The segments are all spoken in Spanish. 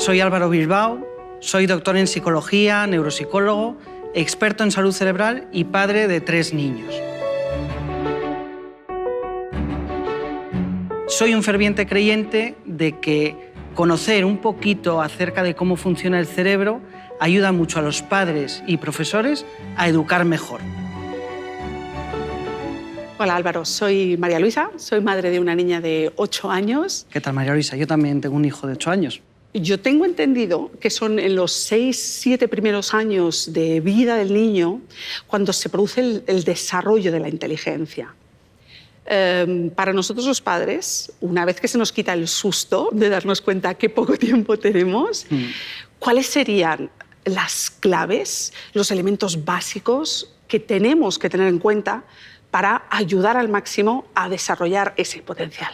Soy Álvaro Bilbao, soy doctor en psicología, neuropsicólogo, experto en salud cerebral y padre de 3 niños. Soy un ferviente creyente de que conocer un poquito acerca de cómo funciona el cerebro ayuda mucho a los padres y profesores a educar mejor. Hola Álvaro, soy María Luisa, soy madre de una niña de 8 años. ¿Qué tal, María Luisa? Yo también tengo un hijo de 8 años. Yo tengo entendido que son en los 6, 7 primeros años de vida del niño cuando se produce el desarrollo de la inteligencia. Para nosotros los padres, una vez que se nos quita el susto de darnos cuenta qué poco tiempo tenemos, ¿cuáles serían las claves, los elementos básicos que tenemos que tener en cuenta para ayudar al máximo a desarrollar ese potencial?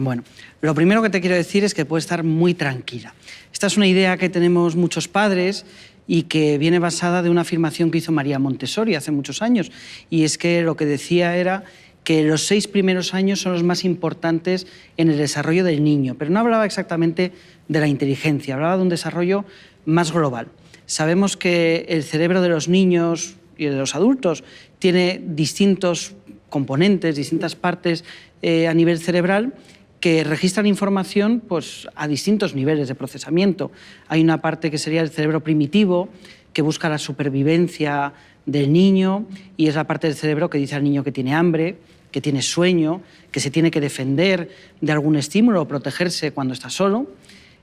Bueno, lo primero que te quiero decir es que puedes estar muy tranquila. Esta es una idea que tenemos muchos padres y que viene basada de una afirmación que hizo María Montessori hace muchos años, y es que lo que decía era que los 6 primeros años son los más importantes en el desarrollo del niño, pero no hablaba exactamente de la inteligencia, hablaba de un desarrollo más global. Sabemos que el cerebro de los niños y de los adultos tiene distintos componentes, distintas partes a nivel cerebral que registran información pues, a distintos niveles de procesamiento. Hay una parte que sería el cerebro primitivo, que busca la supervivencia del niño, y es la parte del cerebro que dice al niño que tiene hambre, que tiene sueño, que se tiene que defender de algún estímulo o protegerse cuando está solo.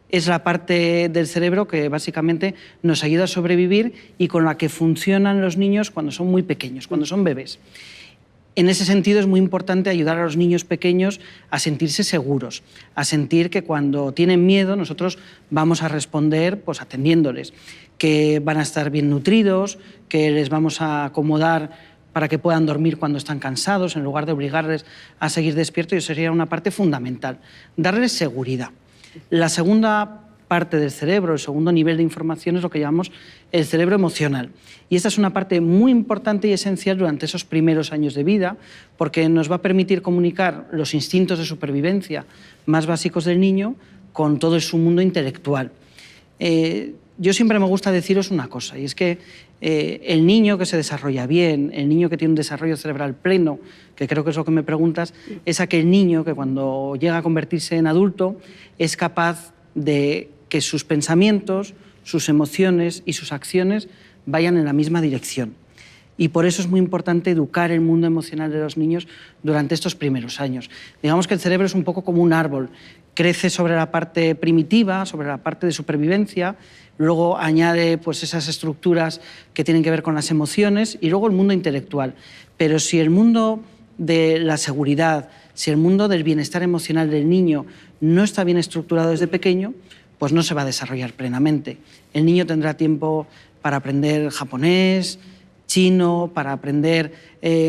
Es la parte del cerebro que básicamente nos ayuda a sobrevivir y con la que funcionan los niños cuando son muy pequeños, cuando son bebés. En ese sentido es muy importante ayudar a los niños pequeños a sentirse seguros, a sentir que cuando tienen miedo nosotros vamos a responder pues, atendiéndoles, que van a estar bien nutridos, que les vamos a acomodar para que puedan dormir cuando están cansados, en lugar de obligarles a seguir despiertos, y eso sería una parte fundamental, darles seguridad. La segunda parte del cerebro, el segundo nivel de información, es lo que llamamos el cerebro emocional. Y esta es una parte muy importante y esencial durante esos primeros años de vida, porque nos va a permitir comunicar los instintos de supervivencia más básicos del niño con todo su mundo intelectual. Yo siempre me gusta deciros una cosa, y es que el niño que se desarrolla bien, el niño que tiene un desarrollo cerebral pleno, que creo que es lo que me preguntas, es aquel niño que cuando llega a convertirse en adulto es capaz de que sus pensamientos, sus emociones y sus acciones vayan en la misma dirección. Y por eso es muy importante educar el mundo emocional de los niños durante estos primeros años. Digamos que el cerebro es un poco como un árbol. Crece sobre la parte primitiva, sobre la parte de supervivencia, luego añade pues, esas estructuras que tienen que ver con las emociones y luego el mundo intelectual. Pero si el mundo de la seguridad, si el mundo del bienestar emocional del niño no está bien estructurado desde pequeño, pues no se va a desarrollar plenamente. El niño tendrá tiempo para aprender japonés, chino, para aprender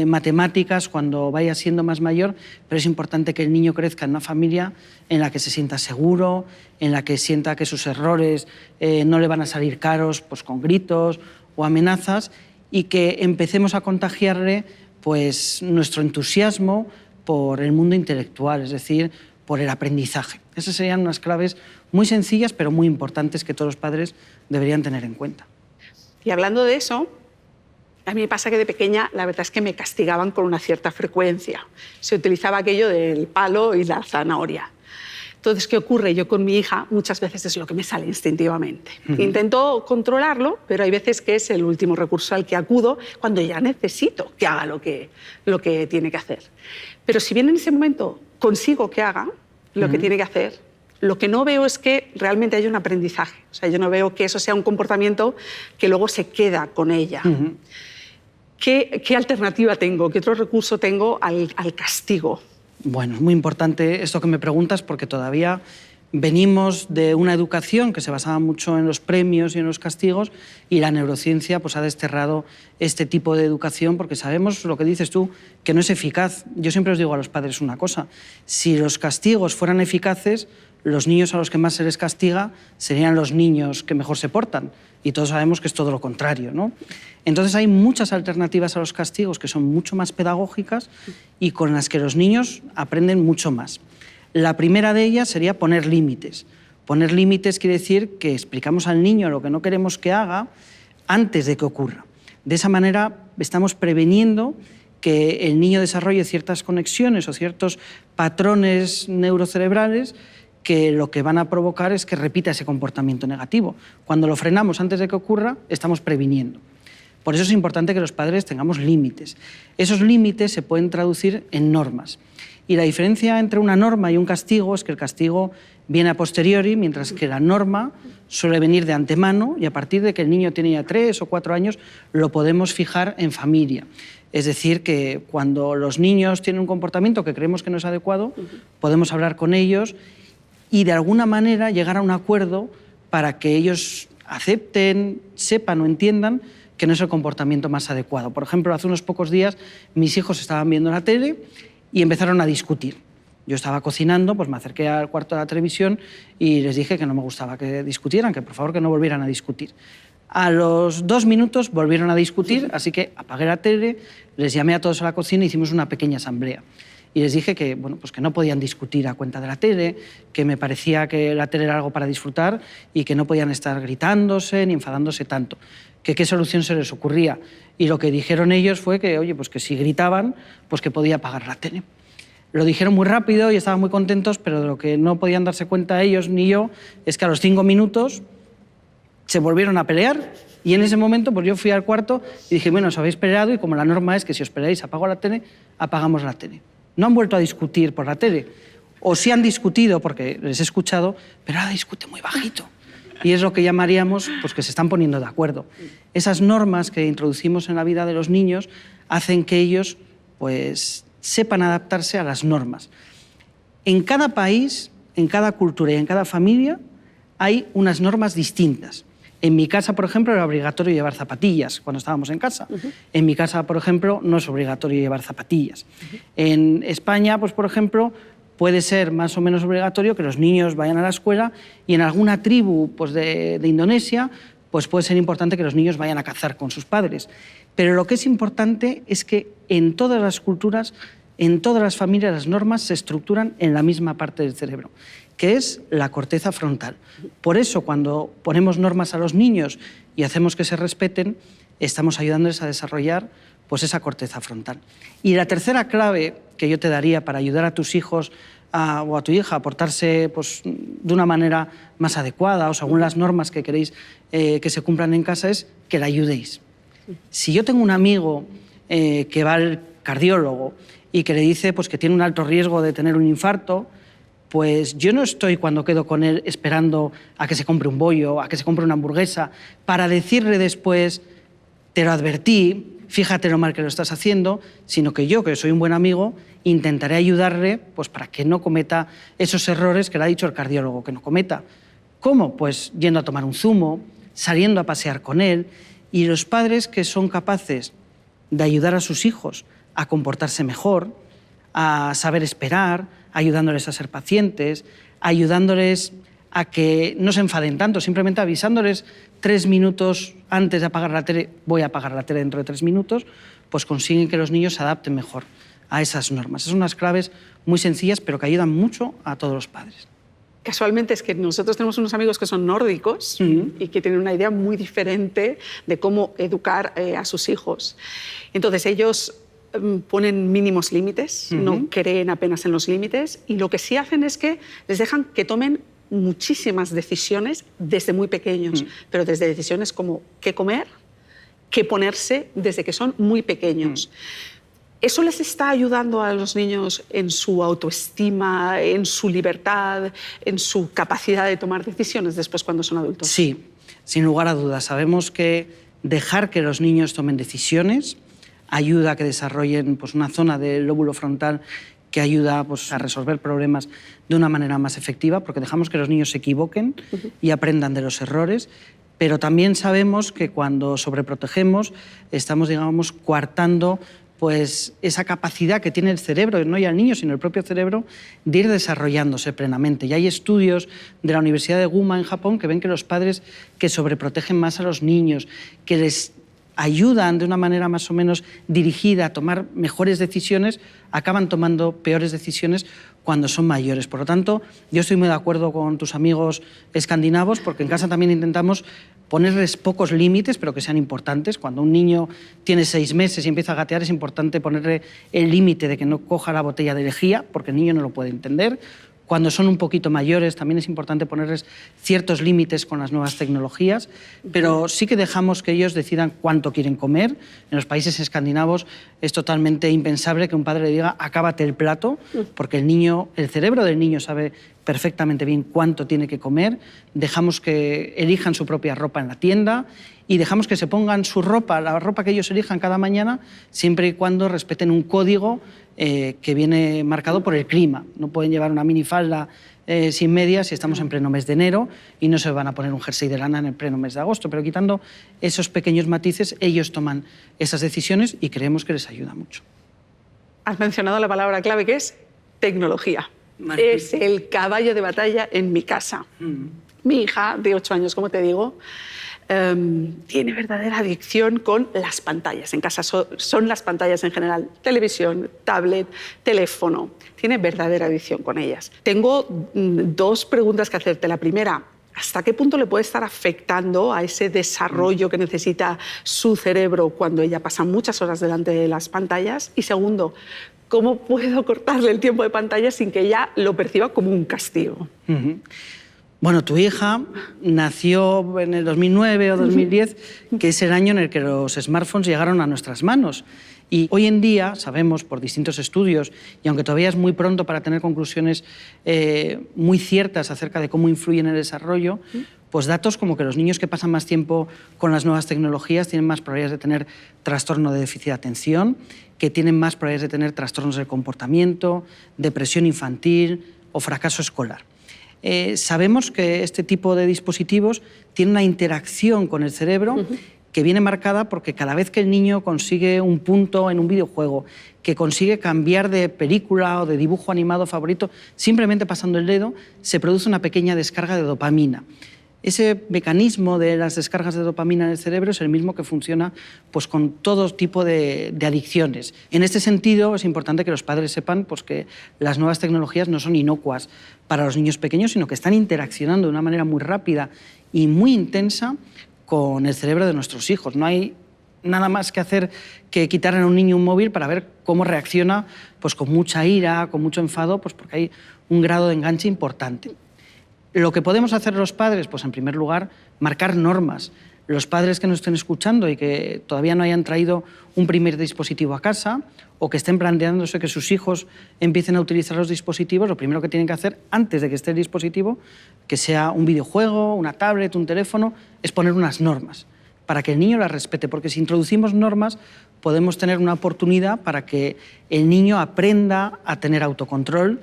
matemáticas cuando vaya siendo más mayor, pero es importante que el niño crezca en una familia en la que se sienta seguro, en la que sienta que sus errores no le van a salir caros pues, con gritos o amenazas, y que empecemos a contagiarle pues, nuestro entusiasmo por el mundo intelectual, es decir, por el aprendizaje. Esas serían unas claves muy sencillas, pero muy importantes que todos los padres deberían tener en cuenta. Y hablando de eso, a mí me pasa que de pequeña la verdad es que me castigaban con una cierta frecuencia. Se utilizaba aquello del palo y la zanahoria. Entonces, ¿qué ocurre? Yo con mi hija muchas veces es lo que me sale instintivamente. Intento controlarlo, pero hay veces que es el último recurso al que acudo cuando ya necesito que haga lo que tiene que hacer. Pero si bien en ese momento consigo que haga lo que tiene que hacer, lo que no veo es que realmente haya un aprendizaje. O sea, yo no veo que eso sea un comportamiento que luego se queda con ella. ¿Qué alternativa tengo? ¿Qué otro recurso tengo al castigo? Bueno, es muy importante esto que me preguntas, porque todavía venimos de una educación que se basaba mucho en los premios y en los castigos, y la neurociencia pues, ha desterrado este tipo de educación porque sabemos lo que dices tú, que no es eficaz. Yo siempre os digo a los padres una cosa: si los castigos fueran eficaces, los niños a los que más se les castiga serían los niños que mejor se portan, y todos sabemos que es todo lo contrario, ¿no? Entonces hay muchas alternativas a los castigos que son mucho más pedagógicas y con las que los niños aprenden mucho más. La primera de ellas sería poner límites. Poner límites quiere decir que explicamos al niño lo que no queremos que haga antes de que ocurra. De esa manera estamos preveniendo que el niño desarrolle ciertas conexiones o ciertos patrones neurocerebrales que lo que van a provocar es que repita ese comportamiento negativo. Cuando lo frenamos antes de que ocurra, estamos previniendo. Por eso es importante que los padres tengamos límites. Esos límites se pueden traducir en normas. Y la diferencia entre una norma y un castigo es que el castigo viene a posteriori, mientras que la norma suele venir de antemano y a partir de que el niño tiene ya 3 o 4 años lo podemos fijar en familia. Es decir, que cuando los niños tienen un comportamiento que creemos que no es adecuado, podemos hablar con ellos y de alguna manera llegar a un acuerdo para que ellos acepten, sepan o entiendan que no es el comportamiento más adecuado. Por ejemplo, hace unos pocos días mis hijos estaban viendo la tele y empezaron a discutir. Yo estaba cocinando, pues me acerqué al cuarto de la televisión y les dije que no me gustaba que discutieran, que por favor que no volvieran a discutir. A los 2 minutos volvieron a discutir, así que apagué la tele, les llamé a todos a la cocina y hicimos una pequeña asamblea. Y les dije que, bueno, pues que no podían discutir a cuenta de la tele, que me parecía que la tele era algo para disfrutar y que no podían estar gritándose ni enfadándose tanto. Que qué solución se les ocurría. Y lo que dijeron ellos fue que, oye, pues que si gritaban, pues que podía apagar la tele. Lo dijeron muy rápido y estaban muy contentos, pero de lo que no podían darse cuenta ellos ni yo es que a los 5 minutos se volvieron a pelear y en ese momento pues yo fui al cuarto y dije, bueno, os habéis peleado y como la norma es que si os peleáis apago la tele, apagamos la tele. No han vuelto a discutir por la tele. O sí han discutido, porque les he escuchado, pero ahora discute muy bajito. Y es lo que llamaríamos pues, que se están poniendo de acuerdo. Esas normas que introducimos en la vida de los niños hacen que ellos pues, sepan adaptarse a las normas. En cada país, en cada cultura y en cada familia hay unas normas distintas. En mi casa, por ejemplo, era obligatorio llevar zapatillas cuando estábamos en casa. En mi casa, por ejemplo, no es obligatorio llevar zapatillas. En España, pues, por ejemplo, puede ser más o menos obligatorio que los niños vayan a la escuela y en alguna tribu pues, de Indonesia pues puede ser importante que los niños vayan a cazar con sus padres. Pero lo que es importante es que en todas las culturas, en todas las familias, las normas se estructuran en la misma parte del cerebro, que es la corteza frontal. Por eso, cuando ponemos normas a los niños y hacemos que se respeten, estamos ayudándoles a desarrollar pues, esa corteza frontal. Y la tercera clave que yo te daría para ayudar a tus hijos o a tu hija a portarse pues, de una manera más adecuada o según las normas que queréis que se cumplan en casa es que la ayudéis. Si yo tengo un amigo que va al cardiólogo y que le dice pues, que tiene un alto riesgo de tener un infarto, pues yo no estoy cuando quedo con él esperando a que se compre un bollo, a que se compre una hamburguesa, para decirle después, te lo advertí, fíjate lo mal que lo estás haciendo, sino que yo, que soy un buen amigo, intentaré ayudarle pues, para que no cometa esos errores que le ha dicho el cardiólogo que no cometa. ¿Cómo? Pues yendo a tomar un zumo, saliendo a pasear con él, y los padres que son capaces de ayudar a sus hijos a comportarse mejor, a saber esperar, ayudándoles a ser pacientes, ayudándoles a que no se enfaden tanto, simplemente avisándoles 3 minutos antes de apagar la tele, voy a apagar la tele dentro de 3 minutos, pues consiguen que los niños se adapten mejor a esas normas. Son unas claves muy sencillas, pero que ayudan mucho a todos los padres. Casualmente es que nosotros tenemos unos amigos que son nórdicos y que tienen una idea muy diferente de cómo educar a sus hijos. Entonces ellos ponen mínimos límites, no creen apenas en los límites y lo que sí hacen es que les dejan que tomen muchísimas decisiones desde muy pequeños, pero desde decisiones como qué comer, qué ponerse desde que son muy pequeños. ¿Eso les está ayudando a los niños en su autoestima, en su libertad, en su capacidad de tomar decisiones después cuando son adultos? Sí, sin lugar a dudas. Sabemos que dejar que los niños tomen decisiones ayuda a que desarrollen pues, una zona del lóbulo frontal que ayuda pues, a resolver problemas de una manera más efectiva, porque dejamos que los niños se equivoquen y aprendan de los errores, pero también sabemos que cuando sobreprotegemos estamos, digamos, coartando pues, esa capacidad que tiene el cerebro, no ya el niño, sino el propio cerebro, de ir desarrollándose plenamente. Y hay estudios de la Universidad de Guma en Japón que ven que los padres que sobreprotegen más a los niños, que les ayudan de una manera más o menos dirigida a tomar mejores decisiones, acaban tomando peores decisiones cuando son mayores. Por lo tanto, yo estoy muy de acuerdo con tus amigos escandinavos, porque en casa también intentamos ponerles pocos límites, pero que sean importantes. Cuando un niño tiene 6 meses y empieza a gatear, es importante ponerle el límite de que no coja la botella de lejía, porque el niño no lo puede entender. Cuando son un poquito mayores también es importante ponerles ciertos límites con las nuevas tecnologías, pero sí que dejamos que ellos decidan cuánto quieren comer. En los países escandinavos es totalmente impensable que un padre le diga acábate el plato, porque el cerebro del niño sabe perfectamente bien cuánto tiene que comer. Dejamos que elijan su propia ropa en la tienda y dejamos que se pongan su ropa, la ropa que ellos elijan cada mañana, siempre y cuando respeten un código que viene marcado por el clima. No pueden llevar una minifalda sin medias si estamos en pleno mes de enero y no se van a poner un jersey de lana en el pleno mes de agosto, pero quitando esos pequeños matices, ellos toman esas decisiones y creemos que les ayuda mucho. Has mencionado la palabra clave, que es tecnología. Es el caballo de batalla en mi casa. Mi hija, de 8 años, como te digo, tiene verdadera adicción con las pantallas. En casa son las pantallas en general, televisión, tablet, teléfono. Tiene verdadera adicción con ellas. Tengo 2 preguntas que hacerte. La primera, ¿hasta qué punto le puede estar afectando a ese desarrollo que necesita su cerebro cuando ella pasa muchas horas delante de las pantallas? Y segundo, ¿cómo puedo cortarle el tiempo de pantalla sin que ella lo perciba como un castigo? Bueno, tu hija nació en el 2009 o 2010, que es el año en el que los smartphones llegaron a nuestras manos. Y hoy en día sabemos por distintos estudios, y aunque todavía es muy pronto para tener conclusiones muy ciertas acerca de cómo influyen en el desarrollo, pues datos como que los niños que pasan más tiempo con las nuevas tecnologías tienen más probabilidades de tener trastorno de déficit de atención, que tienen más probabilidades de tener trastornos del comportamiento, depresión infantil o fracaso escolar. Sabemos que este tipo de dispositivos tienen una interacción con el cerebro que viene marcada porque cada vez que el niño consigue un punto en un videojuego, que consigue cambiar de película o de dibujo animado favorito, simplemente pasando el dedo, se produce una pequeña descarga de dopamina. Ese mecanismo de las descargas de dopamina en el cerebro es el mismo que funciona pues, con todo tipo de adicciones. En este sentido, es importante que los padres sepan pues, que las nuevas tecnologías no son inocuas para los niños pequeños, sino que están interaccionando de una manera muy rápida y muy intensa con el cerebro de nuestros hijos. No hay nada más que hacer que quitar a un niño un móvil para ver cómo reacciona pues, con mucha ira, con mucho enfado, pues, porque hay un grado de enganche importante. Lo que podemos hacer los padres, pues en primer lugar, marcar normas. Los padres que nos estén escuchando y que todavía no hayan traído un primer dispositivo a casa o que estén planteándose que sus hijos empiecen a utilizar los dispositivos, lo primero que tienen que hacer antes de que esté el dispositivo, que sea un videojuego, una tablet, un teléfono, es poner unas normas para que el niño las respete, porque si introducimos normas podemos tener una oportunidad para que el niño aprenda a tener autocontrol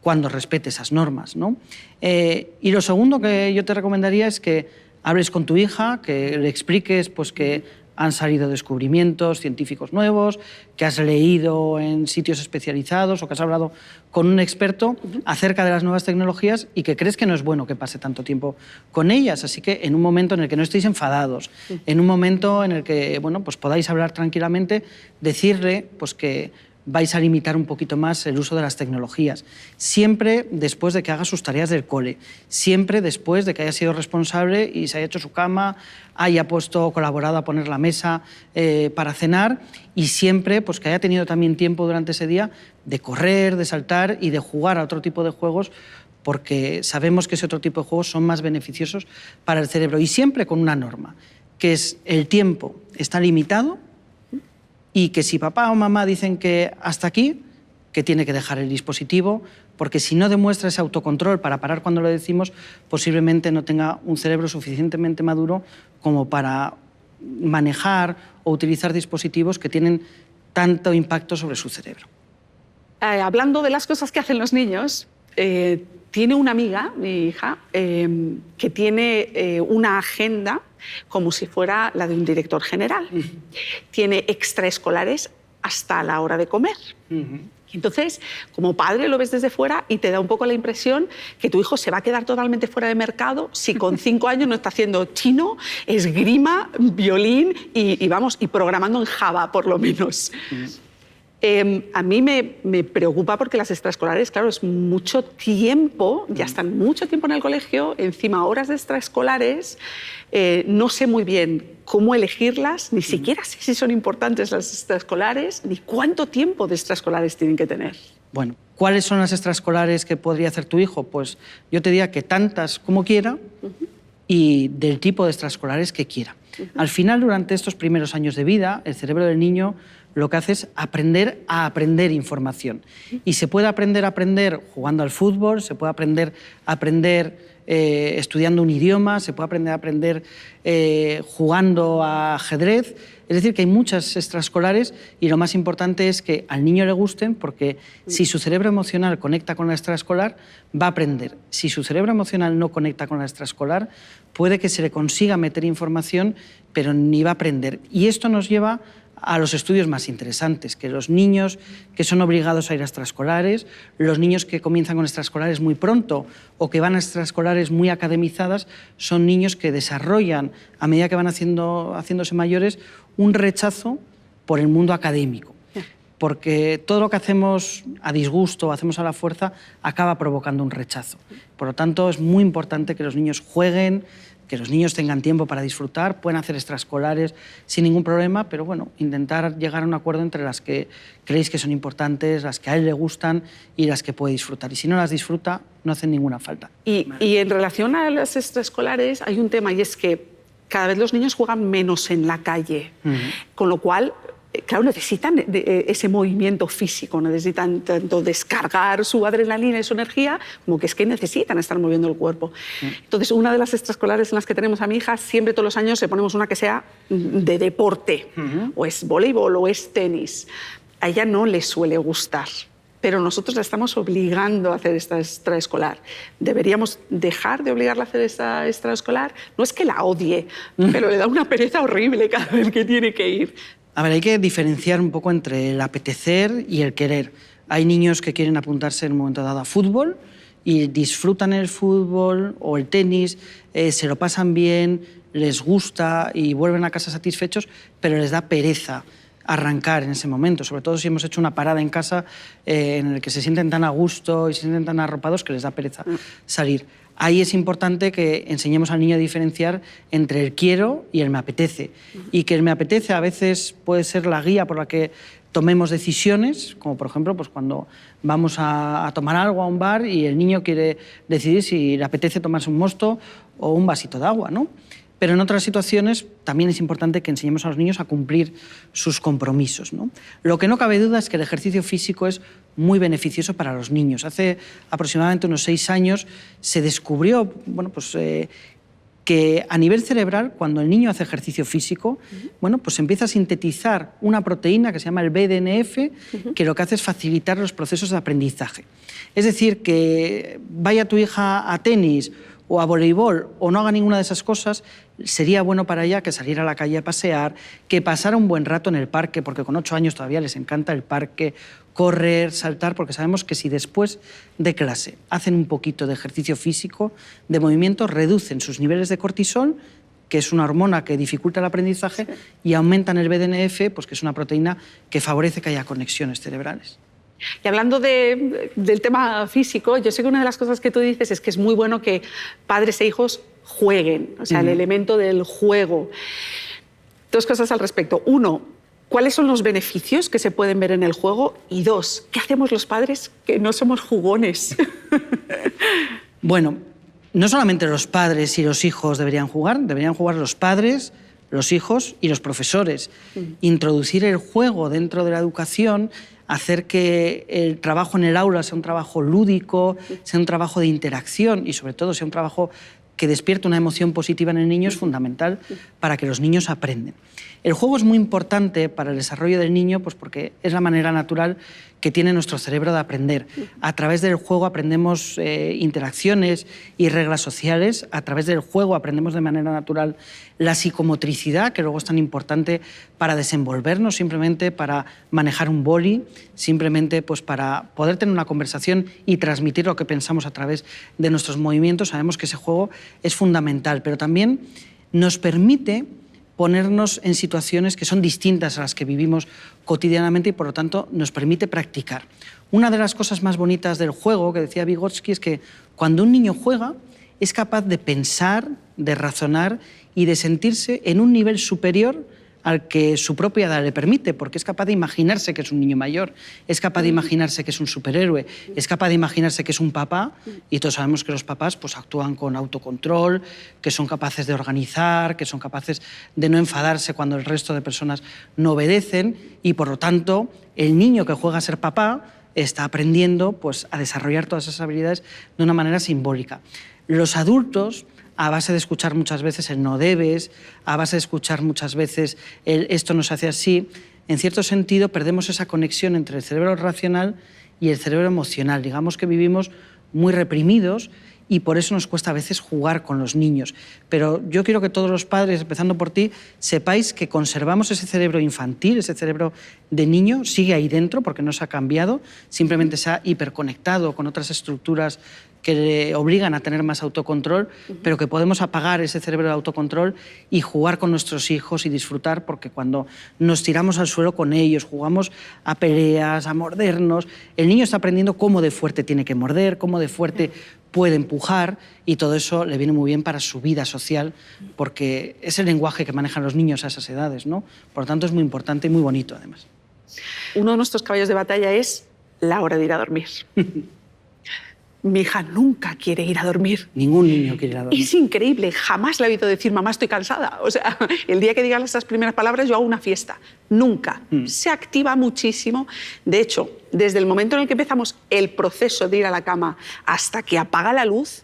cuando respete esas normas, ¿no? Y lo segundo que yo te recomendaría es que hables con tu hija, que le expliques pues, que han salido descubrimientos científicos nuevos, que has leído en sitios especializados o que has hablado con un experto acerca de las nuevas tecnologías y que crees que no es bueno que pase tanto tiempo con ellas. Así que en un momento en el que no estéis enfadados, en un momento en el que bueno, pues podáis hablar tranquilamente, decirle pues, que vais a limitar un poquito más el uso de las tecnologías. Siempre después de que haga sus tareas del cole, siempre después de que haya sido responsable y se haya hecho su cama, haya colaborado a poner la mesa para cenar y siempre pues, que haya tenido también tiempo durante ese día de correr, de saltar y de jugar a otro tipo de juegos, porque sabemos que ese otro tipo de juegos son más beneficiosos para el cerebro. Y siempre con una norma, que es el tiempo está limitado y que si papá o mamá dicen que hasta aquí, que tiene que dejar el dispositivo, porque si no demuestra ese autocontrol para parar cuando lo decimos, posiblemente no tenga un cerebro suficientemente maduro como para manejar o utilizar dispositivos que tienen tanto impacto sobre su cerebro. Hablando de las cosas que hacen los niños, tiene una amiga, mi hija, que tiene una agenda como si fuera la de un director general. Tiene extraescolares hasta la hora de comer. Entonces, como padre lo ves desde fuera y te da un poco la impresión que tu hijo se va a quedar totalmente fuera de mercado si con 5 años no está haciendo chino, esgrima, violín y programando en Java, por lo menos. A mí me preocupa porque las extraescolares, claro, es mucho tiempo, ya están mucho tiempo en el colegio, encima horas de extraescolares, no sé muy bien cómo elegirlas, ni siquiera sé si son importantes las extraescolares, ni cuánto tiempo de extraescolares tienen que tener. Bueno, ¿cuáles son las extraescolares que podría hacer tu hijo? Pues yo te diría que tantas como quiera y del tipo de extraescolares que quiera. Al final, durante estos primeros años de vida, el cerebro del niño lo que hace es aprender a aprender información. Y se puede aprender a aprender jugando al fútbol, se puede aprender a aprender estudiando un idioma, se puede aprender a aprender jugando a ajedrez. Es decir, que hay muchas extraescolares y lo más importante es que al niño le gusten, porque si su cerebro emocional conecta con la extraescolar, va a aprender. Si su cerebro emocional no conecta con la extraescolar, puede que se le consiga meter información, pero ni va a aprender. Y esto nos lleva a los estudios más interesantes, que los niños que son obligados a ir a extraescolares, los niños que comienzan con extraescolares muy pronto o que van a extraescolares muy academizadas, son niños que desarrollan, a medida que van haciéndose mayores, un rechazo por el mundo académico. Porque todo lo que hacemos a disgusto o hacemos a la fuerza acaba provocando un rechazo. Por lo tanto, es muy importante que los niños jueguen, que los niños tengan tiempo para disfrutar, pueden hacer extraescolares sin ningún problema, pero bueno, intentar llegar a un acuerdo entre las que creéis que son importantes, las que a él le gustan y las que puede disfrutar. Y si no las disfruta, no hacen ninguna falta. Y en relación a las extraescolares hay un tema, y es que cada vez los niños juegan menos en la calle, con lo cual, claro, necesitan ese movimiento físico, necesitan tanto descargar su adrenalina y su energía, como que es que necesitan estar moviendo el cuerpo. Entonces, una de las extraescolares en las que tenemos a mi hija, siempre todos los años le ponemos una que sea de deporte, o es voleibol o es tenis. A ella no le suele gustar, pero nosotros la estamos obligando a hacer esta extraescolar. ¿Deberíamos dejar de obligarla a hacer esta extraescolar? No es que la odie, pero le da una pereza horrible cada vez que tiene que ir. A ver, hay que diferenciar un poco entre el apetecer y el querer. Hay niños que quieren apuntarse en un momento dado a fútbol y disfrutan el fútbol o el tenis, se lo pasan bien, les gusta y vuelven a casa satisfechos, pero les da pereza arrancar en ese momento, sobre todo si hemos hecho una parada en casa en el que se sienten tan a gusto y se sienten tan arropados que les da pereza salir. Ahí es importante que enseñemos al niño a diferenciar entre el quiero y el me apetece. Y que el me apetece a veces puede ser la guía por la que tomemos decisiones, como por ejemplo pues cuando vamos a tomar algo a un bar y el niño quiere decidir si le apetece tomarse un mosto o un vasito de agua, ¿no? Pero en otras situaciones también es importante que enseñemos a los niños a cumplir sus compromisos, ¿no? Lo que no cabe duda es que el ejercicio físico es muy beneficioso para los niños. Hace aproximadamente unos 6 años se descubrió que a nivel cerebral, cuando el niño hace ejercicio físico, pues empieza a sintetizar una proteína que se llama el BDNF, que lo que hace es facilitar los procesos de aprendizaje. Es decir, que vaya tu hija a tenis o a voleibol o no haga ninguna de esas cosas, sería bueno para ella que saliera a la calle a pasear, que pasara un buen rato en el parque, porque con 8 años todavía les encanta el parque, correr, saltar, porque sabemos que si después de clase hacen un poquito de ejercicio físico, de movimiento, reducen sus niveles de cortisol, que es una hormona que dificulta el aprendizaje, y aumentan el BDNF, pues que es una proteína que favorece que haya conexiones cerebrales. Y hablando del tema físico, yo sé que una de las cosas que tú dices es que es muy bueno que padres e hijos jueguen, o sea, el elemento del juego. 2 cosas al respecto. 1, ¿cuáles son los beneficios que se pueden ver en el juego? Y 2, ¿qué hacemos los padres que no somos jugones? Bueno, no solamente los padres y los hijos deberían jugar los padres, los hijos y los profesores. Introducir el juego dentro de la educación, hacer que el trabajo en el aula sea un trabajo lúdico, sea un trabajo de interacción y sobre todo sea un trabajo que despierte una emoción positiva en el niño es fundamental para que los niños aprenden. El juego es muy importante para el desarrollo del niño, pues porque es la manera natural que tiene nuestro cerebro de aprender. A través del juego aprendemos interacciones y reglas sociales, a través del juego aprendemos de manera natural la psicomotricidad, que luego es tan importante para desenvolvernos, simplemente para manejar un boli, simplemente pues para poder tener una conversación y transmitir lo que pensamos a través de nuestros movimientos. Sabemos que ese juego es fundamental, pero también nos permite ponernos en situaciones que son distintas a las que vivimos cotidianamente y, por lo tanto, nos permite practicar. Una de las cosas más bonitas del juego, que decía Vygotsky, es que cuando un niño juega es capaz de pensar, de razonar y de sentirse en un nivel superior al que su propia edad le permite, porque es capaz de imaginarse que es un niño mayor, es capaz de imaginarse que es un superhéroe, es capaz de imaginarse que es un papá, y todos sabemos que los papás pues, actúan con autocontrol, que son capaces de organizar, que son capaces de no enfadarse cuando el resto de personas no obedecen, y por lo tanto el niño que juega a ser papá está aprendiendo pues, a desarrollar todas esas habilidades de una manera simbólica. Los adultos, a base de escuchar muchas veces el no debes, a base de escuchar muchas veces el esto no se hace así, en cierto sentido perdemos esa conexión entre el cerebro racional y el cerebro emocional. Digamos que vivimos muy reprimidos y por eso nos cuesta a veces jugar con los niños. Pero yo quiero que todos los padres, empezando por ti, sepáis que conservamos ese cerebro infantil, ese cerebro de niño, sigue ahí dentro porque no se ha cambiado, simplemente se ha hiperconectado con otras estructuras que le obligan a tener más autocontrol, pero que podemos apagar ese cerebro de autocontrol y jugar con nuestros hijos y disfrutar, porque cuando nos tiramos al suelo con ellos, jugamos a peleas, a mordernos, el niño está aprendiendo cómo de fuerte tiene que morder, cómo de fuerte puede empujar, y todo eso le viene muy bien para su vida social, porque es el lenguaje que manejan los niños a esas edades, ¿no? Por lo tanto, es muy importante y muy bonito, además. Uno de nuestros caballos de batalla es la hora de ir a dormir. Mi hija nunca quiere ir a dormir. Ningún niño quiere ir a dormir. Es increíble, jamás le he oído decir, mamá, estoy cansada. O sea, el día que diga esas primeras palabras, yo hago una fiesta. Nunca. Se activa muchísimo. De hecho, desde el momento en el que empezamos el proceso de ir a la cama hasta que apaga la luz,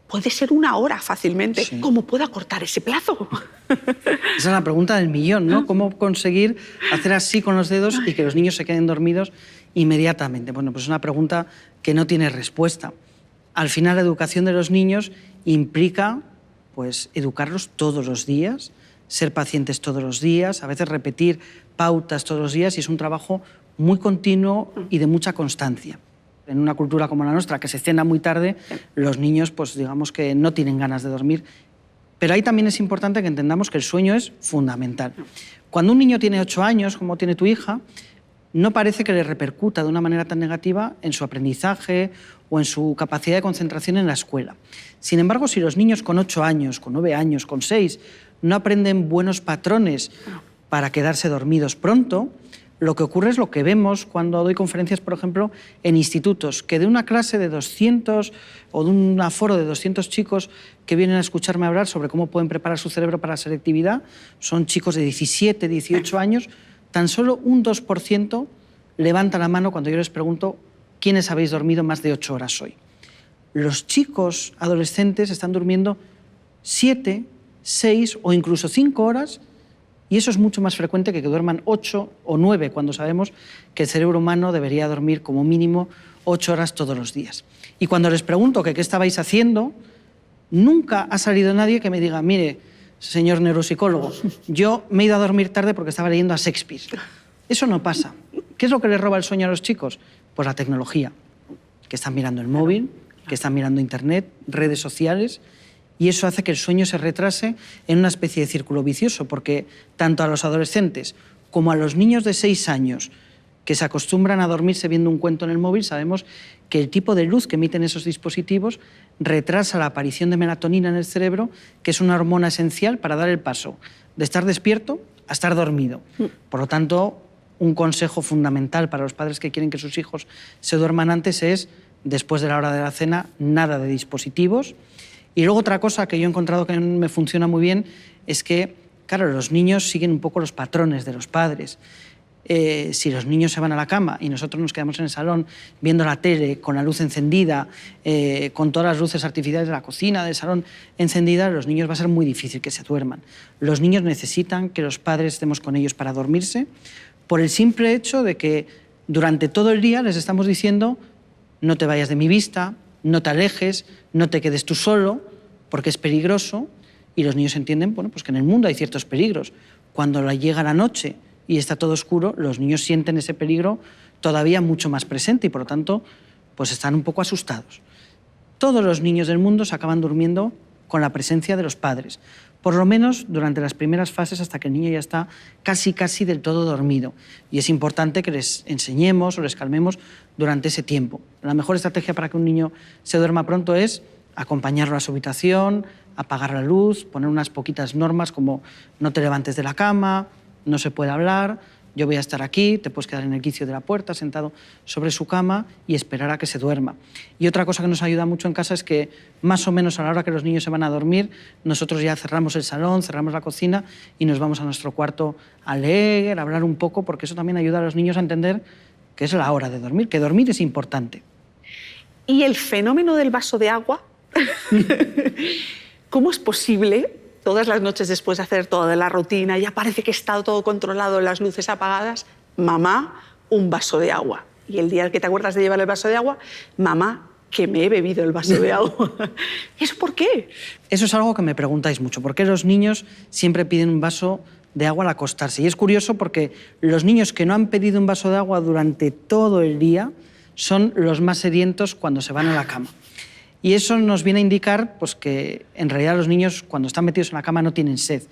puede ser 1 hora fácilmente. Sí. ¿Cómo puedo acortar ese plazo? Esa es la pregunta del millón, ¿no? ¿Cómo conseguir hacer así con los dedos y que los niños se queden dormidos inmediatamente? Bueno, pues es una pregunta que no tiene respuesta. Al final, la educación de los niños implica pues, educarlos todos los días, ser pacientes todos los días, a veces repetir pautas todos los días, y es un trabajo muy continuo y de mucha constancia. En una cultura como la nuestra, que se cena muy tarde, los niños, pues digamos que no tienen ganas de dormir. Pero ahí también es importante que entendamos que el sueño es fundamental. Cuando un niño tiene 8 años, como tiene tu hija, no parece que le repercuta de una manera tan negativa en su aprendizaje o en su capacidad de concentración en la escuela. Sin embargo, si los niños con 8 años, con 9 años, con 6, no aprenden buenos patrones para quedarse dormidos pronto, lo que ocurre es lo que vemos cuando doy conferencias, por ejemplo, en institutos, que de una clase de 200 o de un aforo de 200 chicos que vienen a escucharme hablar sobre cómo pueden preparar su cerebro para la selectividad, son chicos de 17, 18 años, tan solo un 2% levanta la mano cuando yo les pregunto quiénes habéis dormido más de 8 horas hoy. Los chicos adolescentes están durmiendo 7, 6 o incluso 5 horas, y eso es mucho más frecuente que duerman 8 o 9, cuando sabemos que el cerebro humano debería dormir como mínimo 8 horas todos los días. Y cuando les pregunto que qué estabais haciendo, nunca ha salido nadie que me diga, mire, señor neuropsicólogo, yo me he ido a dormir tarde porque estaba leyendo a Shakespeare. Eso no pasa. ¿Qué es lo que les roba el sueño a los chicos? Pues la tecnología, que están mirando el móvil, que están mirando internet, redes sociales, y eso hace que el sueño se retrase en una especie de círculo vicioso, porque tanto a los adolescentes como a los niños de 6 años que se acostumbran a dormirse viendo un cuento en el móvil, sabemos que el tipo de luz que emiten esos dispositivos retrasa la aparición de melatonina en el cerebro, que es una hormona esencial para dar el paso de estar despierto a estar dormido. Por lo tanto, un consejo fundamental para los padres que quieren que sus hijos se duerman antes es, después de la hora de la cena, nada de dispositivos. Y luego otra cosa que yo he encontrado que me funciona muy bien es que, claro, los niños siguen un poco los patrones de los padres. si los niños se van a la cama y nosotros nos quedamos en el salón viendo la tele con la luz encendida, con todas las luces artificiales de la cocina, del salón encendidas, los niños va a ser muy difícil que se duerman. Los niños necesitan que los padres estemos con ellos para dormirse, por el simple hecho de que durante todo el día les estamos diciendo: no te vayas de mi vista, no te alejes, no te quedes tú solo, porque es peligroso. Y los niños entienden, bueno, pues que en el mundo hay ciertos peligros. Cuando llega la noche y está todo oscuro, los niños sienten ese peligro todavía mucho más presente y, por lo tanto, pues están un poco asustados. Todos los niños del mundo se acaban durmiendo con la presencia de los padres, por lo menos durante las primeras fases, hasta que el niño ya está casi del todo dormido. Y es importante que les enseñemos o les calmemos durante ese tiempo. La mejor estrategia para que un niño se duerma pronto es acompañarlo a su habitación, apagar la luz, poner unas poquitas normas como: no te levantes de la cama, no se puede hablar, yo voy a estar aquí, te puedes quedar en el quicio de la puerta, sentado sobre su cama, y esperar a que se duerma. Y otra cosa que nos ayuda mucho en casa es que, más o menos a la hora que los niños se van a dormir, nosotros ya cerramos el salón, cerramos la cocina y nos vamos a nuestro cuarto a leer, a hablar un poco, porque eso también ayuda a los niños a entender que es la hora de dormir, que dormir es importante. ¿Y el fenómeno del vaso de agua? ¿Cómo es posible, todas las noches después de hacer toda la rutina, ya parece que está todo controlado, las luces apagadas, mamá, un vaso de agua? Y el día que te acuerdas de llevar el vaso de agua, mamá, que me he bebido el vaso de agua. ¿Eso por qué? Eso es algo que me preguntáis mucho. ¿Por qué los niños siempre piden un vaso de agua al acostarse? Y es curioso porque los niños que no han pedido un vaso de agua durante todo el día son los más sedientos cuando se van a la cama. Y eso nos viene a indicar, pues, que en realidad los niños, cuando están metidos en la cama, no tienen sed.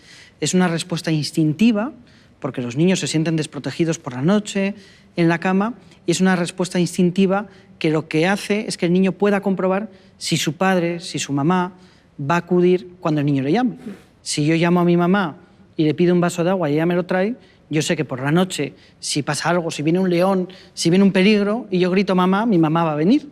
Es una respuesta instintiva, porque los niños se sienten desprotegidos por la noche en la cama, y es una respuesta instintiva que lo que hace es que el niño pueda comprobar si su padre, si su mamá va a acudir cuando el niño le llame. Si yo llamo a mi mamá y le pido un vaso de agua y ella me lo trae, yo sé que por la noche, si pasa algo, si viene un león, si viene un peligro, y yo grito mamá, mi mamá va a venir.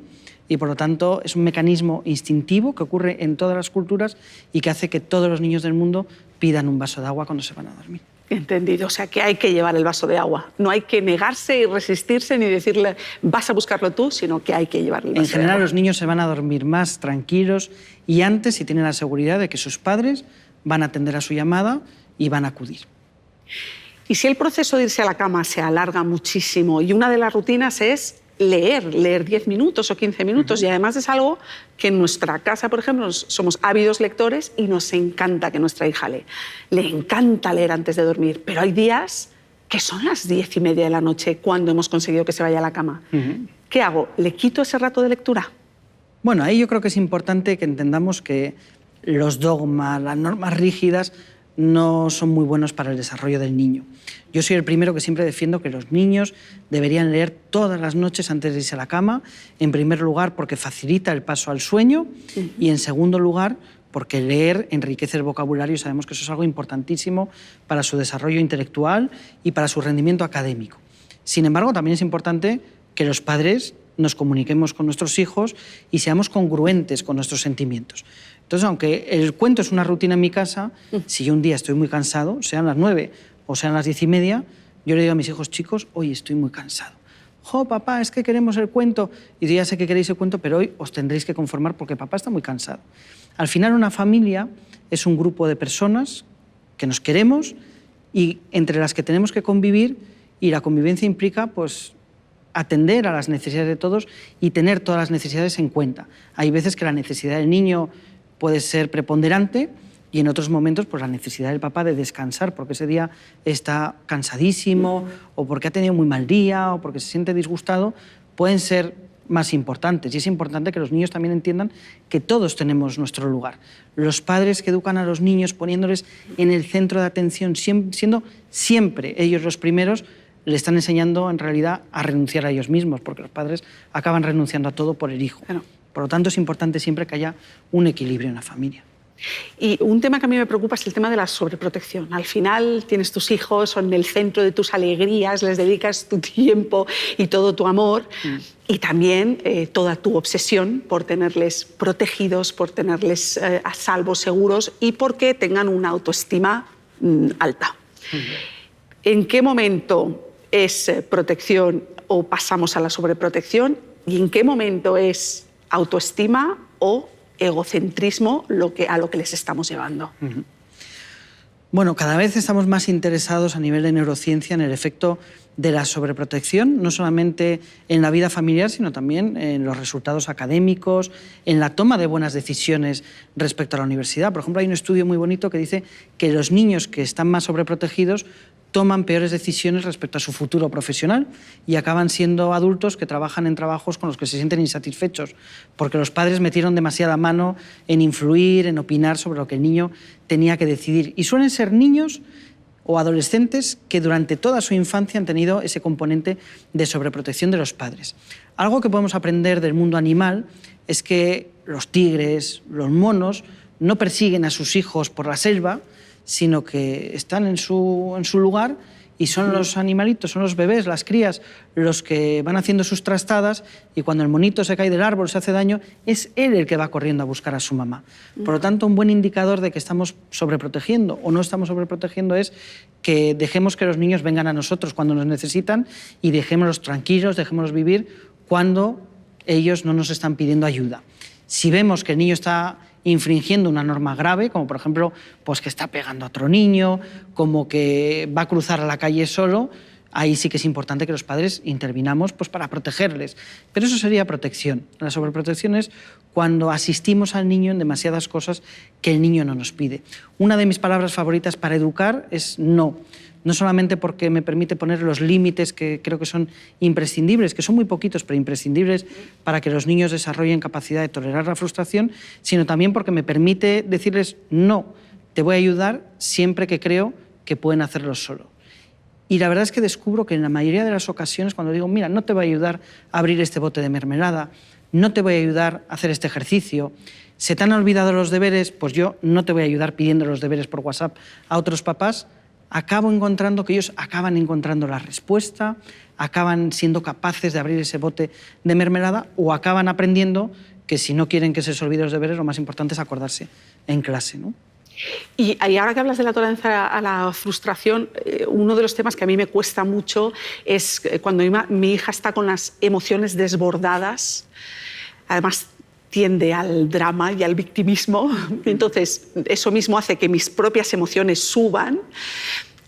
Y por lo tanto es un mecanismo instintivo que ocurre en todas las culturas y que hace que todos los niños del mundo pidan un vaso de agua cuando se van a dormir. Entendido, o sea que hay que llevar el vaso de agua. No hay que negarse y resistirse ni decirle vas a buscarlo tú, sino que hay que llevar el vaso de agua. En general los niños se van a dormir más tranquilos y antes, si tienen la seguridad de que sus padres van a atender a su llamada y van a acudir. Y si el proceso de irse a la cama se alarga muchísimo y una de las rutinas es leer 10 minutos o 15 minutos, y además es algo que en nuestra casa, por ejemplo, somos ávidos lectores y nos encanta que nuestra hija lee. Le encanta leer antes de dormir, pero hay días que son las 10:30 de la noche cuando hemos conseguido que se vaya a la cama. ¿Qué hago? ¿Le quito ese rato de lectura? Bueno, ahí yo creo que es importante que entendamos que los dogmas, las normas rígidas, no son muy buenos para el desarrollo del niño. Yo soy el primero que siempre defiendo que los niños deberían leer todas las noches antes de irse a la cama, en primer lugar porque facilita el paso al sueño y en segundo lugar porque leer enriquece el vocabulario y sabemos que eso es algo importantísimo para su desarrollo intelectual y para su rendimiento académico. Sin embargo, también es importante que los padres nos comuniquemos con nuestros hijos y seamos congruentes con nuestros sentimientos. Entonces, aunque el cuento es una rutina en mi casa, si yo un día estoy muy cansado, sean las 9 o sean las 10:30, yo le digo a mis hijos: chicos, hoy estoy muy cansado. Jo, papá, es que queremos el cuento. Y yo ya sé que queréis el cuento, pero hoy os tendréis que conformar porque papá está muy cansado. Al final, una familia es un grupo de personas que nos queremos y entre las que tenemos que convivir, y la convivencia implica, pues, atender a las necesidades de todos y tener todas las necesidades en cuenta. Hay veces que la necesidad del niño puede ser preponderante y en otros momentos pues, la necesidad del papá de descansar porque ese día está cansadísimo o porque ha tenido muy mal día o porque se siente disgustado, pueden ser más importantes. Y es importante que los niños también entiendan que todos tenemos nuestro lugar. Los padres que educan a los niños poniéndoles en el centro de atención, siendo siempre ellos los primeros, le están enseñando en realidad a renunciar a ellos mismos, porque los padres acaban renunciando a todo por el hijo. Claro. Por lo tanto, es importante siempre que haya un equilibrio en la familia. Y un tema que a mí me preocupa es el tema de la sobreprotección. Al final tienes tus hijos, son el centro de tus alegrías, les dedicas tu tiempo y todo tu amor y también toda tu obsesión por tenerles protegidos, por tenerles a salvo, seguros y porque tengan una autoestima alta. ¿En qué momento es protección o pasamos a la sobreprotección y en qué momento es autoestima o egocentrismo a lo que les estamos llevando. Bueno, cada vez estamos más interesados a nivel de neurociencia en el efecto de la sobreprotección, no solamente en la vida familiar, sino también en los resultados académicos, en la toma de buenas decisiones respecto a la universidad. Por ejemplo, hay un estudio muy bonito que dice que los niños que están más sobreprotegidos toman peores decisiones respecto a su futuro profesional y acaban siendo adultos que trabajan en trabajos con los que se sienten insatisfechos, porque los padres metieron demasiada mano en influir, en opinar sobre lo que el niño tenía que decidir. Y suelen ser niños o adolescentes que durante toda su infancia han tenido ese componente de sobreprotección de los padres. Algo que podemos aprender del mundo animal es que los tigres, los monos, no persiguen a sus hijos por la selva, sino que están en su lugar y son los animalitos, son los bebés, las crías, los que van haciendo sus trastadas y cuando el monito se cae del árbol, se hace daño, es él el que va corriendo a buscar a su mamá. Por lo tanto, un buen indicador de que estamos sobreprotegiendo o no estamos sobreprotegiendo es que dejemos que los niños vengan a nosotros cuando nos necesitan y dejémoslos tranquilos, dejémoslos vivir cuando ellos no nos están pidiendo ayuda. Si vemos que el niño está infringiendo una norma grave, como por ejemplo pues que está pegando a otro niño, como que va a cruzar a la calle solo, ahí sí que es importante que los padres intervinamos pues, para protegerles. Pero eso sería protección. La sobreprotección es cuando asistimos al niño en demasiadas cosas que el niño no nos pide. Una de mis palabras favoritas para educar es no. No solamente porque me permite poner los límites que creo que son imprescindibles, que son muy poquitos, pero imprescindibles para que los niños desarrollen capacidad de tolerar la frustración, sino también porque me permite decirles no, te voy a ayudar siempre que creo que pueden hacerlo solo. Y la verdad es que descubro que en la mayoría de las ocasiones cuando digo, mira, no te voy a ayudar a abrir este bote de mermelada, no te voy a ayudar a hacer este ejercicio, se te han olvidado los deberes, pues yo no te voy a ayudar pidiendo los deberes por WhatsApp a otros papás, acabo encontrando que ellos acaban encontrando la respuesta, acaban siendo capaces de abrir ese bote de mermelada o acaban aprendiendo que si no quieren que se les olvide los deberes, lo más importante es acordarse en clase, ¿no? Y ahora que hablas de la tolerancia a la frustración, uno de los temas que a mí me cuesta mucho es cuando mi hija está con las emociones desbordadas, además tiende al drama y al victimismo, entonces eso mismo hace que mis propias emociones suban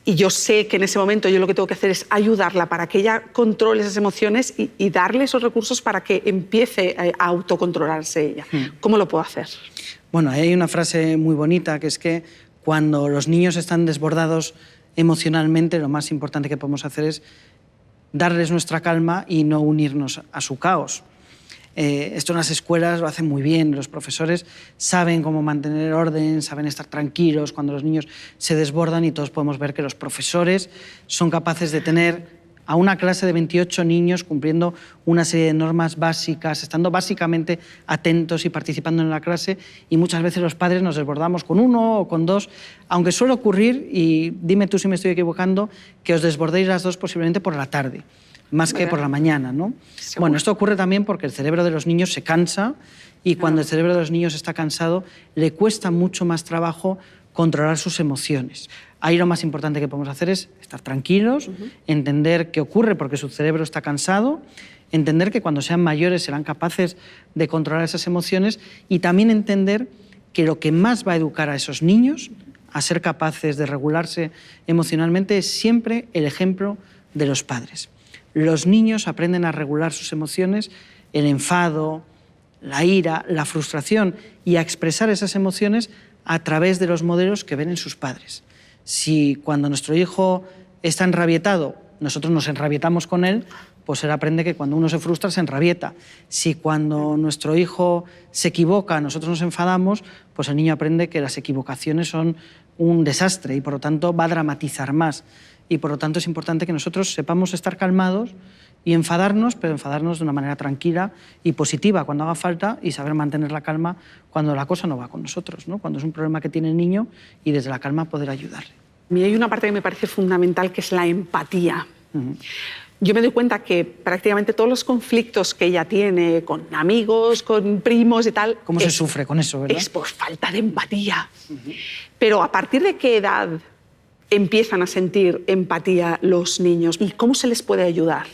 y yo sé que en ese momento yo lo que tengo que hacer es ayudarla para que ella controle esas emociones y darle esos recursos para que empiece a autocontrolarse ella. ¿Cómo lo puedo hacer? Bueno, hay una frase muy bonita que es que cuando los niños están desbordados emocionalmente, lo más importante que podemos hacer es darles nuestra calma y no unirnos a su caos. Esto en las escuelas lo hacen muy bien, los profesores saben cómo mantener orden, saben estar tranquilos cuando los niños se desbordan y todos podemos ver que los profesores son capaces de tener a una clase de 28 niños cumpliendo una serie de normas básicas, estando básicamente atentos y participando en la clase y muchas veces los padres nos desbordamos con uno o con dos, aunque suele ocurrir, y dime tú si me estoy equivocando, que os desbordéis las dos posiblemente por la tarde, más que por la mañana, ¿no? Seguro. Bueno, esto ocurre también porque el cerebro de los niños se cansa y cuando el cerebro de los niños está cansado le cuesta mucho más trabajo controlar sus emociones. Ahí lo más importante que podemos hacer es estar tranquilos, entender qué ocurre porque su cerebro está cansado, entender que cuando sean mayores serán capaces de controlar esas emociones y también entender que lo que más va a educar a esos niños a ser capaces de regularse emocionalmente es siempre el ejemplo de los padres. Los niños aprenden a regular sus emociones, el enfado, la ira, la frustración y a expresar esas emociones a través de los modelos que ven en sus padres. Si cuando nuestro hijo está enrabietado, nosotros nos enrabietamos con él, pues él aprende que cuando uno se frustra se enrabieta. Si cuando nuestro hijo se equivoca, nosotros nos enfadamos, pues el niño aprende que las equivocaciones son un desastre y por lo tanto va a dramatizar más. Y por lo tanto es importante que nosotros sepamos estar calmados y enfadarnos, pero enfadarnos de una manera tranquila y positiva cuando haga falta y saber mantener la calma cuando la cosa no va con nosotros, ¿no? Cuando es un problema que tiene el niño y desde la calma poder ayudarle. A mí hay una parte que me parece fundamental que es la empatía. Yo me doy cuenta que prácticamente todos los conflictos que ella tiene con amigos, con primos y tal... ¿Cómo se sufre con eso, verdad? Es por falta de empatía. Pero ¿a partir de qué edad empiezan a sentir empatía los niños y cómo se les puede ayudar?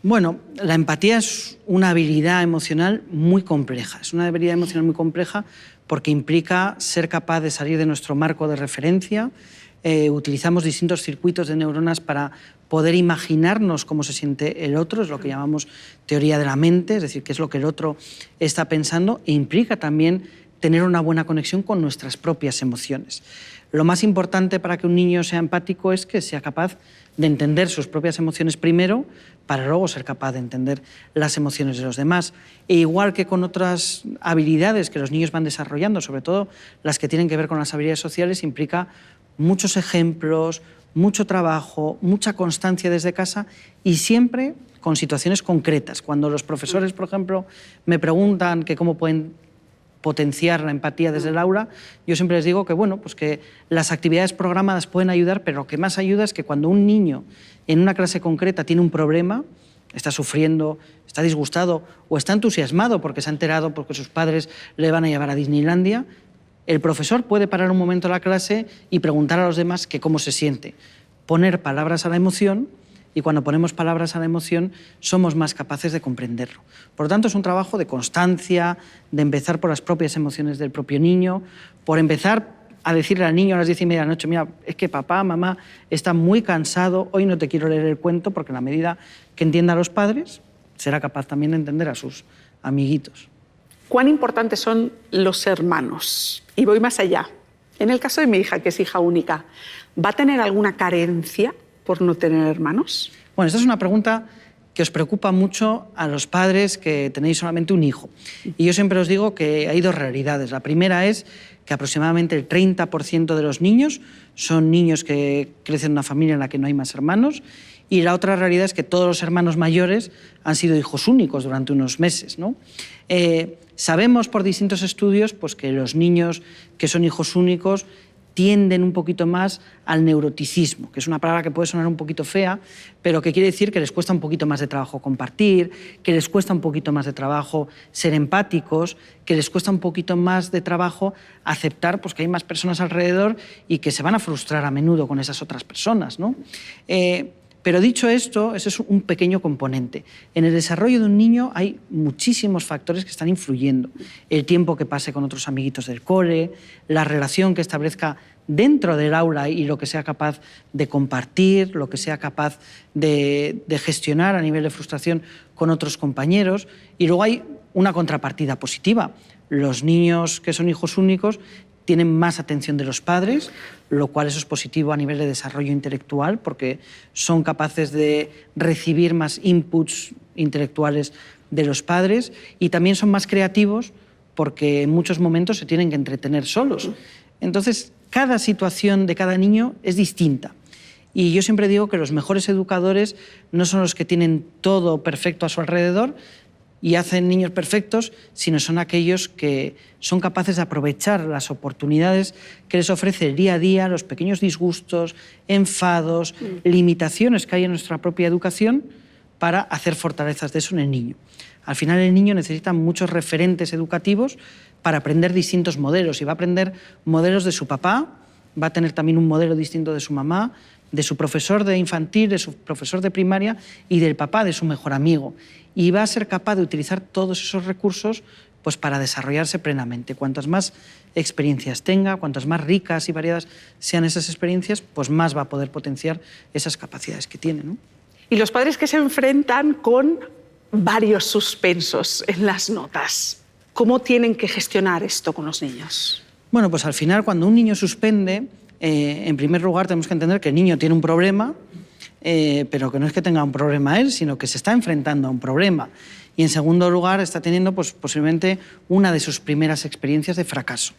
Bueno, la empatía es una habilidad emocional muy compleja. Es una habilidad emocional muy compleja porque implica ser capaz de salir de nuestro marco de referencia. Utilizamos distintos circuitos de neuronas para poder imaginarnos cómo se siente el otro, es lo que llamamos teoría de la mente, es decir, qué es lo que el otro está pensando, e implica también tener una buena conexión con nuestras propias emociones. Lo más importante para que un niño sea empático es que sea capaz de entender sus propias emociones primero, para luego ser capaz de entender las emociones de los demás. E igual que con otras habilidades que los niños van desarrollando, sobre todo las que tienen que ver con las habilidades sociales, implica muchos ejemplos, mucho trabajo, mucha constancia desde casa y siempre con situaciones concretas. Cuando los profesores, por ejemplo, me preguntan que cómo pueden potenciar la empatía desde el aula, yo siempre les digo que, bueno, pues que las actividades programadas pueden ayudar, pero lo que más ayuda es que cuando un niño en una clase concreta tiene un problema, está sufriendo, está disgustado o está entusiasmado porque se ha enterado porque sus padres le van a llevar a Disneylandia, el profesor puede parar un momento la clase y preguntar a los demás que cómo se siente, poner palabras a la emoción, y cuando ponemos palabras a la emoción somos más capaces de comprenderlo. Por lo tanto, es un trabajo de constancia, de empezar por las propias emociones del propio niño, por empezar a decirle al niño a las 10:30 de la noche, mira, es que papá, mamá está muy cansado, hoy no te quiero leer el cuento, porque en la medida que entienda a los padres, será capaz también de entender a sus amiguitos. ¿Cuán importantes son los hermanos? Y voy más allá. En el caso de mi hija, que es hija única, ¿va a tener alguna carencia por no tener hermanos? Bueno, esta es una pregunta que os preocupa mucho a los padres que tenéis solamente un hijo. Y yo siempre os digo que hay dos realidades. La primera es que aproximadamente el 30% de los niños son niños que crecen en una familia en la que no hay más hermanos, y la otra realidad es que todos los hermanos mayores han sido hijos únicos durante unos meses, ¿no? Sabemos por distintos estudios pues, que los niños que son hijos únicos tienden un poquito más al neuroticismo, que es una palabra que puede sonar un poquito fea, pero que quiere decir que les cuesta un poquito más de trabajo compartir, que les cuesta un poquito más de trabajo ser empáticos, que les cuesta un poquito más de trabajo aceptar pues, que hay más personas alrededor y que se van a frustrar a menudo con esas otras personas, ¿no? Pero dicho esto, ese es un pequeño componente. En el desarrollo de un niño hay muchísimos factores que están influyendo. El tiempo que pase con otros amiguitos del cole, la relación que establezca dentro del aula y lo que sea capaz de compartir, lo que sea capaz de gestionar a nivel de frustración con otros compañeros. Y luego hay una contrapartida positiva. Los niños que son hijos únicos tienen más atención de los padres, lo cual eso es positivo a nivel de desarrollo intelectual porque son capaces de recibir más inputs intelectuales de los padres, y también son más creativos porque en muchos momentos se tienen que entretener solos. Entonces, cada situación de cada niño es distinta. Y yo siempre digo que los mejores educadores no son los que tienen todo perfecto a su alrededor y hacen niños perfectos, sino son aquellos que son capaces de aprovechar las oportunidades que les ofrece el día a día, los pequeños disgustos, enfados, limitaciones que hay en nuestra propia educación, para hacer fortalezas de eso en el niño. Al final el niño necesita muchos referentes educativos para aprender distintos modelos, y va a aprender modelos de su papá, va a tener también un modelo distinto de su mamá, de su profesor de infantil, de su profesor de primaria y del papá de su mejor amigo. Y va a ser capaz de utilizar todos esos recursos pues, para desarrollarse plenamente. Cuantas más experiencias tenga, cuantas más ricas y variadas sean esas experiencias, pues más va a poder potenciar esas capacidades que tiene, ¿no? Y los padres que se enfrentan con varios suspensos en las notas, ¿cómo tienen que gestionar esto con los niños? Bueno, pues al final, cuando un niño suspende, en primer lugar tenemos que entender que el niño tiene un problema, pero que no es que tenga un problema él, sino que se está enfrentando a un problema. Y en segundo lugar está teniendo pues, posiblemente una de sus primeras experiencias de fracaso.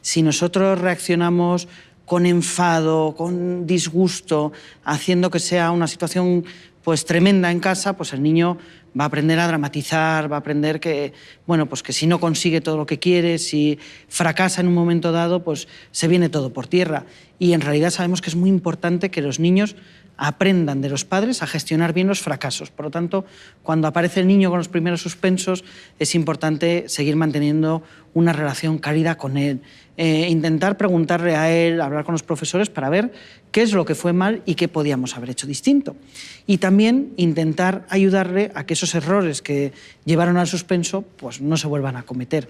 Si nosotros reaccionamos con enfado, con disgusto, haciendo que sea una situación pues, tremenda en casa, pues el niño va a aprender a dramatizar, va a aprender que, bueno, pues que si no consigue todo lo que quiere, si fracasa en un momento dado, pues se viene todo por tierra. Y en realidad sabemos que es muy importante que los niños aprendan de los padres a gestionar bien los fracasos. Por lo tanto, cuando aparece el niño con los primeros suspensos, es importante seguir manteniendo una relación cálida con él, intentar preguntarle a él, hablar con los profesores para ver qué es lo que fue mal y qué podíamos haber hecho distinto. Y también intentar ayudarle a que esos errores que llevaron al suspenso pues, no se vuelvan a cometer.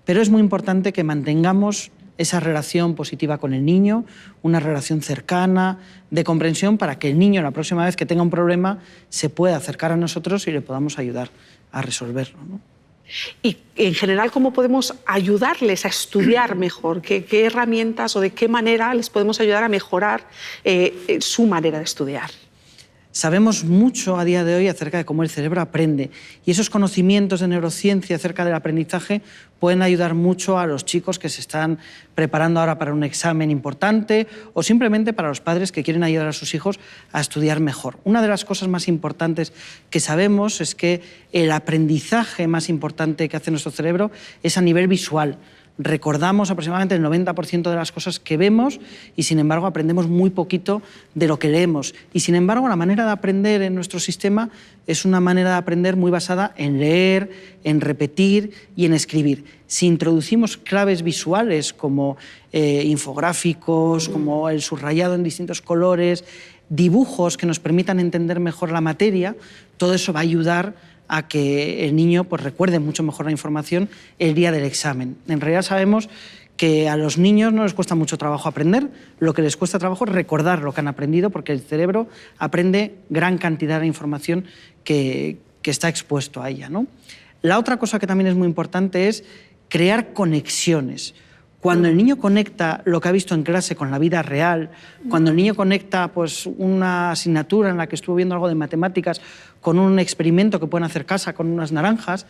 Pero es muy importante que mantengamos esa relación positiva con el niño, una relación cercana, de comprensión, para que el niño, la próxima vez que tenga un problema, se pueda acercar a nosotros y le podamos ayudar a resolverlo, ¿no? Y en general, ¿cómo podemos ayudarles a estudiar mejor? ¿Qué herramientas o de qué manera les podemos ayudar a mejorar su manera de estudiar? Sabemos mucho a día de hoy acerca de cómo el cerebro aprende, y esos conocimientos de neurociencia acerca del aprendizaje pueden ayudar mucho a los chicos que se están preparando ahora para un examen importante, o simplemente para los padres que quieren ayudar a sus hijos a estudiar mejor. Una de las cosas más importantes que sabemos es que el aprendizaje más importante que hace nuestro cerebro es a nivel visual. Recordamos aproximadamente el 90% de las cosas que vemos y, sin embargo, aprendemos muy poquito de lo que leemos. Y, sin embargo, la manera de aprender en nuestro sistema es una manera de aprender muy basada en leer, en repetir y en escribir. Si introducimos claves visuales como infográficos, como el subrayado en distintos colores, dibujos que nos permitan entender mejor la materia, todo eso va a ayudar a que el niño pues, recuerde mucho mejor la información el día del examen. En realidad sabemos que a los niños no les cuesta mucho trabajo aprender, lo que les cuesta trabajo es recordar lo que han aprendido, porque el cerebro aprende gran cantidad de información que está expuesto a ella, ¿no? La otra cosa que también es muy importante es crear conexiones. Cuando el niño conecta lo que ha visto en clase con la vida real, cuando el niño conecta pues, una asignatura en la que estuvo viendo algo de matemáticas con un experimento que pueden hacer casa con unas naranjas,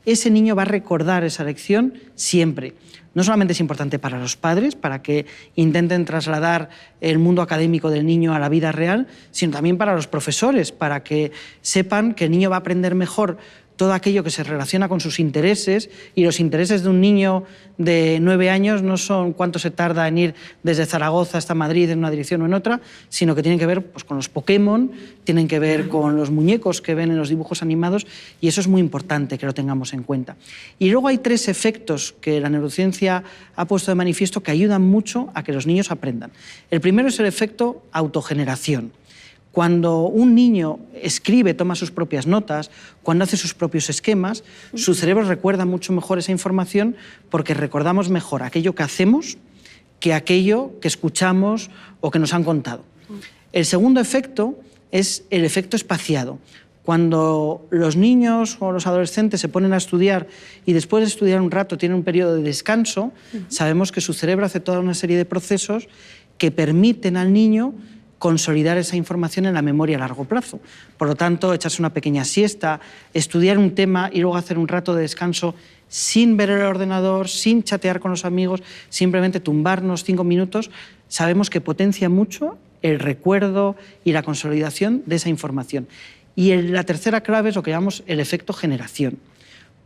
ese niño va a recordar esa lección siempre. No solamente es importante para los padres, para que intenten trasladar el mundo académico del niño a la vida real, sino también para los profesores, para que sepan que el niño va a aprender mejor todo aquello que se relaciona con sus intereses, y los intereses de un niño de 9 años no son cuánto se tarda en ir desde Zaragoza hasta Madrid en una dirección o en otra, sino que tienen que ver pues, con los Pokémon, tienen que ver con los muñecos que ven en los dibujos animados, y eso es muy importante que lo tengamos en cuenta. Y luego hay 3 efectos que la neurociencia ha puesto de manifiesto que ayudan mucho a que los niños aprendan. El primero es el efecto autogeneración. Cuando un niño escribe, toma sus propias notas, cuando hace sus propios esquemas, su cerebro recuerda mucho mejor esa información, porque recordamos mejor aquello que hacemos que aquello que escuchamos o que nos han contado. El segundo efecto es el efecto espaciado. Cuando los niños o los adolescentes se ponen a estudiar y después de estudiar un rato tienen un periodo de descanso, sabemos que su cerebro hace toda una serie de procesos que permiten al niño consolidar esa información en la memoria a largo plazo. Por lo tanto, echarse una pequeña siesta, estudiar un tema y luego hacer un rato de descanso sin ver el ordenador, sin chatear con los amigos, simplemente tumbarnos 5 minutos, sabemos que potencia mucho el recuerdo y la consolidación de esa información. Y la tercera clave es lo que llamamos el efecto generación.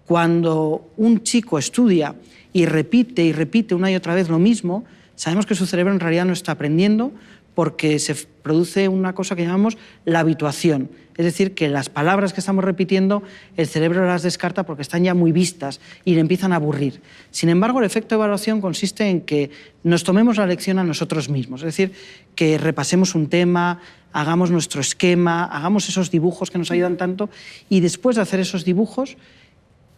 Cuando un chico estudia y repite una y otra vez lo mismo, sabemos que su cerebro en realidad no está aprendiendo, porque se produce una cosa que llamamos la habituación. Es decir, que las palabras que estamos repitiendo, el cerebro las descarta porque están ya muy vistas y le empiezan a aburrir. Sin embargo, el efecto de evaluación consiste en que nos tomemos la lección a nosotros mismos. Es decir, que repasemos un tema, hagamos nuestro esquema, hagamos esos dibujos que nos ayudan tanto, y después de hacer esos dibujos,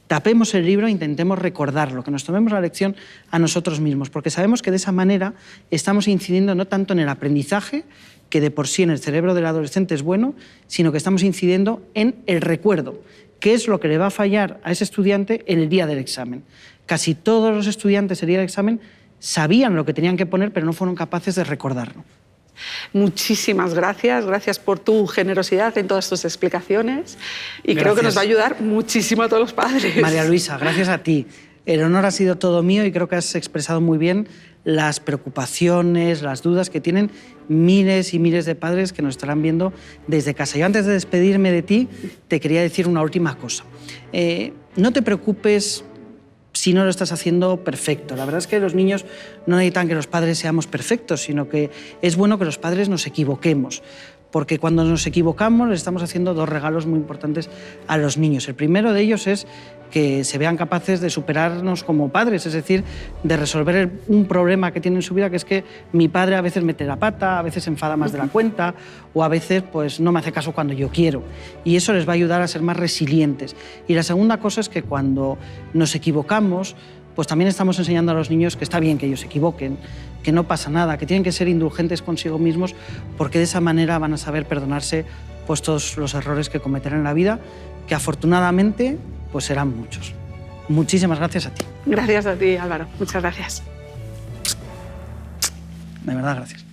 tapemos el libro e intentemos recordarlo, que nos tomemos la lección a nosotros mismos, porque sabemos que de esa manera estamos incidiendo no tanto en el aprendizaje, que de por sí en el cerebro del adolescente es bueno, sino que estamos incidiendo en el recuerdo, que es lo que le va a fallar a ese estudiante en el día del examen. Casi todos los estudiantes el día del examen sabían lo que tenían que poner, pero no fueron capaces de recordarlo. Muchísimas gracias, gracias por tu generosidad en todas tus explicaciones, y creo que nos va a ayudar muchísimo a todos los padres. María Luisa, gracias a ti. El honor ha sido todo mío y creo que has expresado muy bien las preocupaciones, las dudas que tienen miles y miles de padres que nos estarán viendo desde casa. Yo, antes de despedirme de ti, te quería decir una última cosa. No te preocupes si no lo estás haciendo perfecto. La verdad es que los niños no necesitan que los padres seamos perfectos, sino que es bueno que los padres nos equivoquemos. porque cuando nos equivocamos les estamos haciendo dos regalos muy importantes a los niños. El primero de ellos es que se vean capaces de superarnos como padres, es decir, de resolver un problema que tienen en su vida, que es que mi padre a veces mete la pata, a veces se enfada más de la cuenta o a veces pues, no me hace caso cuando yo quiero. Y eso les va a ayudar a ser más resilientes. Y la segunda cosa es que cuando nos equivocamos, pues también estamos enseñando a los niños que está bien que ellos se equivoquen, que no pasa nada, que tienen que ser indulgentes consigo mismos, porque de esa manera van a saber perdonarse pues, todos los errores que cometerán en la vida, que afortunadamente pues serán muchos. Muchísimas gracias a ti. Gracias a ti, Álvaro. Muchas gracias. De verdad, gracias.